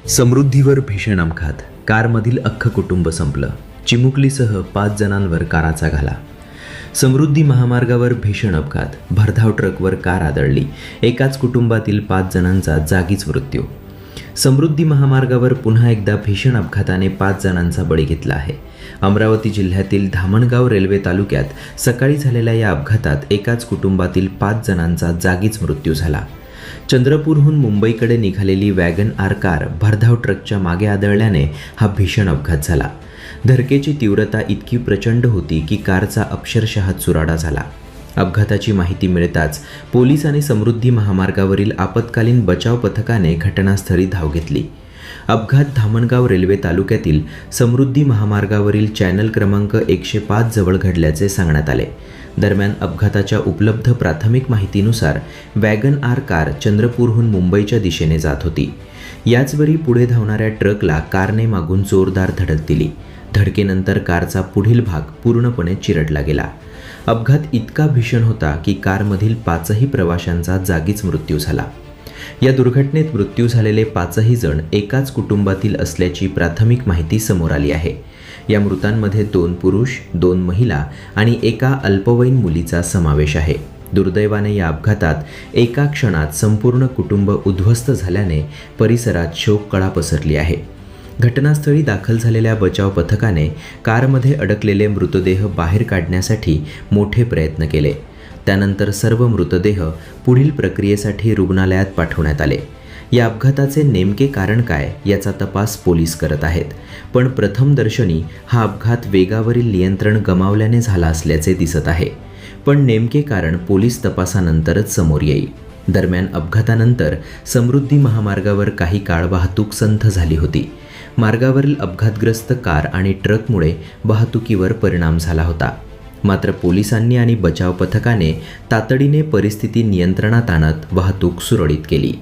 समृद्धीवर भीषण अपघात, कारमधील अख्खं कुटुंब संपलं. चिमुकलीसह 5 जणांवर कारचा घाला. समृद्धी महामार्गावर भीषण अपघात, भरधाव ट्रकवर कार आदळली. एकाच कुटुंबातील 5 जणांचा जागीच मृत्यू. समृद्धी महामार्गावर पुन्हा एकदा भीषण अपघाताने 5 जणांचा बळी घेतला आहे. अमरावती जिल्ह्यातील धामणगाव रेल्वे तालुक्यात सकाळी झालेल्या या अपघातात एकाच कुटुंबातील 5 जणांचा जागीच मृत्यू झाला. चंद्रपूरहून मुंबईकडे निघालेली वॅगन आर कार भरधाव ट्रकच्या मागे आदळल्याने हा भीषण अपघात झाला. धडकेची तीव्रता इतकी प्रचंड होती की कारचा अक्षरशः चुराडा झाला. अपघाताची माहिती मिळताच पोलीस आणि समृद्धी महामार्गावरील आपत्कालीन बचाव पथकाने घटनास्थळी धाव घेतली. अपघात धामणगाव रेल्वे तालुक्यातील समृद्धी महामार्गावरील चॅनल क्रमांक 105 जवळ घडल्याचे सांगण्यात आले. दरम्यान अपघाताच्या उपलब्ध प्राथमिक माहितीनुसार वॅगन आर कार चंद्रपूरहून मुंबईच्या दिशेने जात होती. याचवेळी पुढे धावणाऱ्या ट्रकला कारने मागून जोरदार धडक दिली. धडकेनंतर कारचा पुढील भाग पूर्णपणे चिरडला गेला. अपघात इतका भीषण होता की कारमधील 5ही प्रवाशांचा जागीच मृत्यू झाला. या दुर्घटनेत मृत्यू झालेले 5ही जण एकाच कुटुंबातील असल्याची प्राथमिक माहिती समोर आली आहे. या मृतांमध्ये 2 पुरुष, 2 महिला आणि एका अल्पवयीन मुलीचा समावेश आहे. दुर्दैवाने या अपघातात एका क्षणात संपूर्ण कुटुंब उद्ध्वस्त झाल्याने परिसरात शोककळा पसरली आहे. घटनास्थळी दाखल झालेल्या बचाव पथकाने कारमध्ये अडकलेले मृतदेह बाहेर काढण्यासाठी मोठे प्रयत्न केले. त्यानंतर सर्व मृतदेह पुढील प्रक्रियेसाठी रुग्णालयात पाठवण्यात आले. या अपघाताचे नेमके कारण काय याचा तपास पोलीस करत आहेत. पण प्रथमदर्शनी हा अपघात वेगावरील नियंत्रण गमावल्याने झाला असल्याचे दिसत आहे. पण नेमके कारण पोलीस तपासानंतरच समोर येईल. दरम्यान अपघातानंतर समृद्धी महामार्गावर काही काळ वाहतूक संथ झाली होती. मार्गावरील अपघातग्रस्त कार आणि ट्रकमुळे वाहतुकीवर परिणाम झाला होता. मात्र पोलिसांनी आणि बचाव पथकाने तातडीने परिस्थिती नियंत्रणात आणत वाहतूक सुरळीत केली.